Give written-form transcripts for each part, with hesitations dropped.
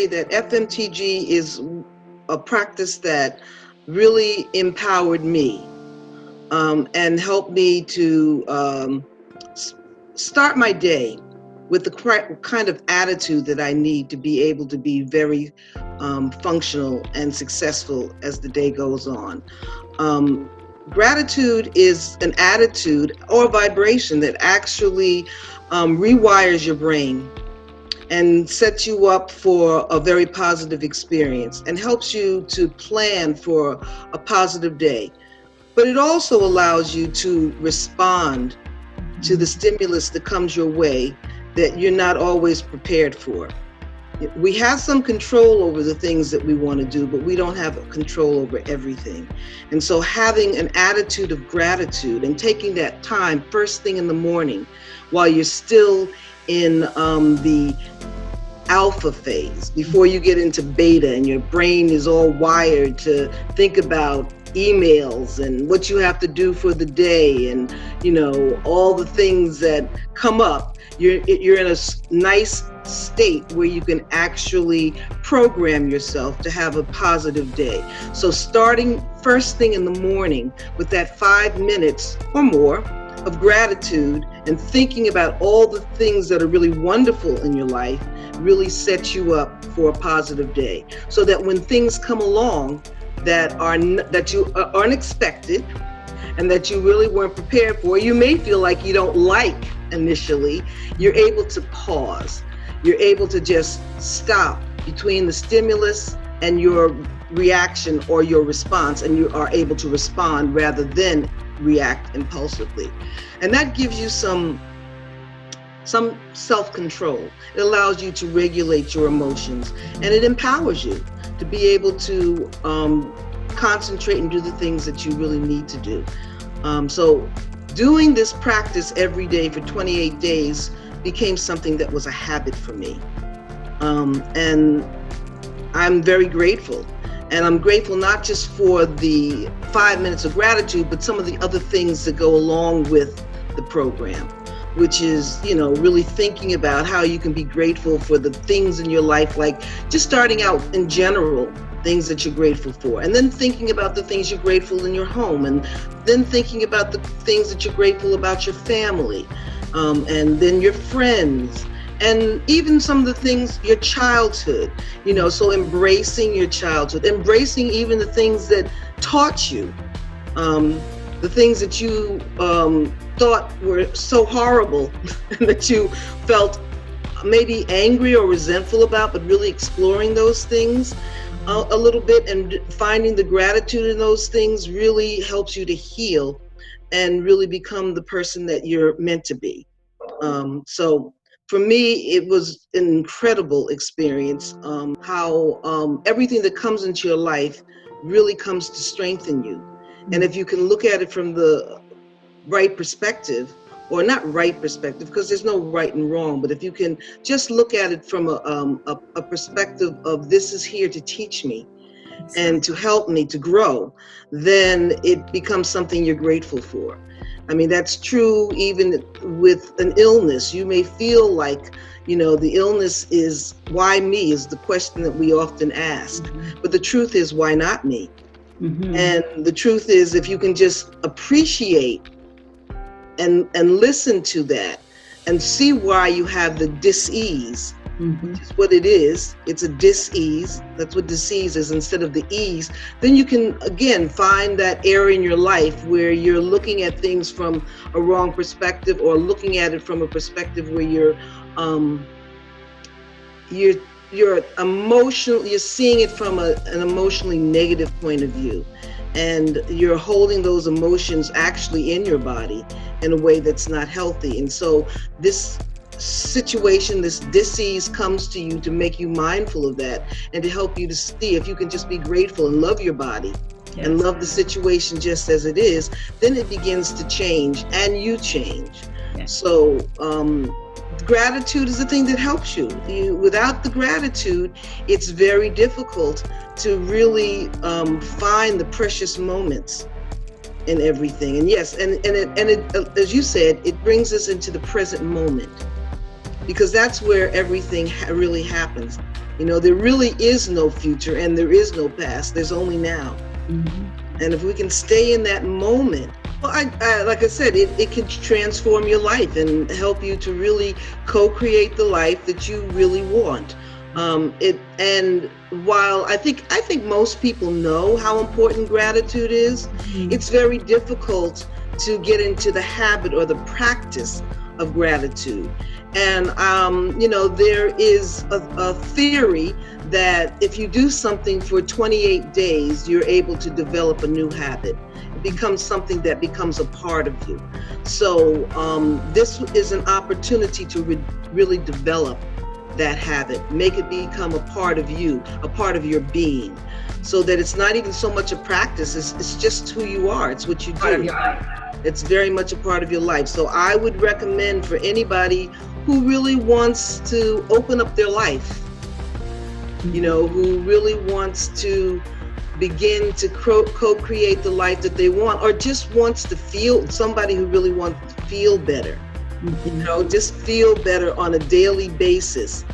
that FMTG is a practice that really empowered me and helped me to start my day with the kind of attitude that I need to be able to be very functional and successful as the day goes on. Gratitude is an attitude or vibration that actually rewires your brain and sets you up for a very positive experience and helps you to plan for a positive day. But it also allows you to respond to the stimulus that comes your way that you're not always prepared for. We have some control over the things that we want to do, but we don't have control over everything. And so having an attitude of gratitude and taking that time first thing in the morning while you're still in the alpha phase, before you get into beta and your brain is all wired to think about emails and what you have to do for the day and, you know, all the things that come up, you're in a nice state where you can actually program yourself to have a positive day. So starting first thing in the morning with that 5 minutes or more of gratitude and thinking about all the things that are really wonderful in your life really sets you up for a positive day, so that when things come along that you are unexpected and that you really weren't prepared for, you may feel like you don't like initially, you're able to pause. You're able to just stop between the stimulus and your reaction or your response, and you are able to respond rather than react impulsively. And that gives you some self-control. It allows you to regulate your emotions, and it empowers you to be able to concentrate and do the things that you really need to do. So doing this practice every day for 28 days became something that was a habit for me. And I'm very grateful. And I'm grateful not just for the 5 minutes of gratitude, but some of the other things that go along with the program, which is, you know, really thinking about how you can be grateful for the things in your life, like just starting out in general, things that you're grateful for, and then thinking about the things you're grateful in your home, and then thinking about the things that you're grateful about your family, and then your friends, and even some of the things, your childhood, you know, so embracing your childhood, embracing even the things that taught you, the things that you thought were so horrible that you felt maybe angry or resentful about, but really exploring those things a little bit and finding the gratitude in those things really helps you to heal and really become the person that you're meant to be. So for me, it was an incredible experience, how everything that comes into your life really comes to strengthen you. And if you can look at it from the right perspective, or not right perspective, because there's no right and wrong, but if you can just look at it from a perspective of this is here to teach me and to help me to grow, then it becomes something you're grateful for. I mean, that's true even with an illness. You may feel like, you know, the illness is, why me, is the question that we often ask. But the truth is, why not me? And the truth is, if you can just appreciate and listen to that and see why you have the dis-ease, which is what it is. It's a dis-ease. That's what disease is instead of the ease. Then you can, again, find that area in your life where you're looking at things from a wrong perspective, or looking at it from a perspective where you're emotional, you're seeing it from an emotionally negative point of view. And you're holding those emotions actually in your body in a way that's not healthy. And so this situation, this disease comes to you to make you mindful of that and to help you to see if you can just be grateful and love your body and love the situation just as it is, then it begins to change and you change. So gratitude is the thing that helps you. Without the gratitude, it's very difficult to really find the precious moments in everything. And yes, and it, as you said, it brings us into the present moment, because that's where everything really happens. There really is no future and there is no past. There's only now. And if we can stay in that moment, well, like I said, it can transform your life and help you to really co-create the life that you really want. And while I think most people know how important gratitude is, it's very difficult to get into the habit or the practice of gratitude. And there is a theory that if you do something for 28 days, you're able to develop a new habit. It becomes something that becomes a part of you. So this is an opportunity to really develop that habit, make it become a part of you, a part of your being, so that it's not even so much a practice, it's just who you are, it's what you do. It's very much a part of your life. So I would recommend for anybody who really wants to open up their life, who really wants to begin to co-create the life that they want, or just wants to feel, somebody who really wants to feel better, just feel better on a daily basis.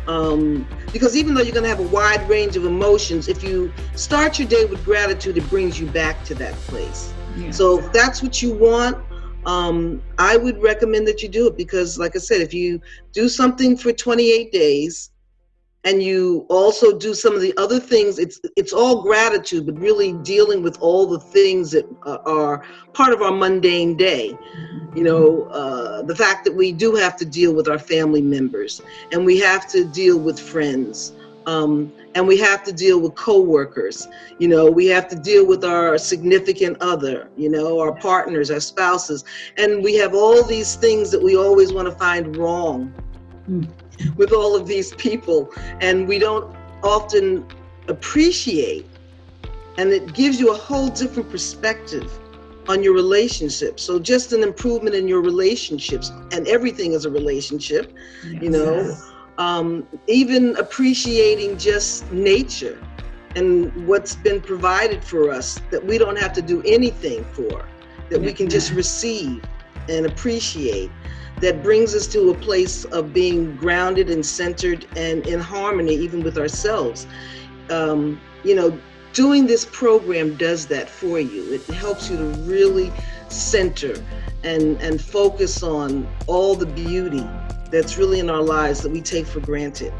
Because even though you're going to have a wide range of emotions, if you start your day with gratitude, it brings you back to that place. Yes. So if that's what you want, I would recommend that you do it, because like I said, if you do something for 28 days and you also do some of the other things, it's all gratitude, but really dealing with all the things that are part of our mundane day. The fact that we do have to deal with our family members, and we have to deal with friends, and we have to deal with coworkers, we have to deal with our significant other, our partners, our spouses, and we have all these things that we always want to find wrong with all of these people, and we don't often appreciate, and it gives you a whole different perspective on your relationships. So just an improvement in your relationships, and everything is a relationship, even appreciating just nature and what's been provided for us, that we don't have to do anything for, that we can just receive and appreciate. That brings us to a place of being grounded and centered and in harmony even with ourselves. Doing this program does that for you. It helps you to really center and focus on all the beauty that's really in our lives that we take for granted.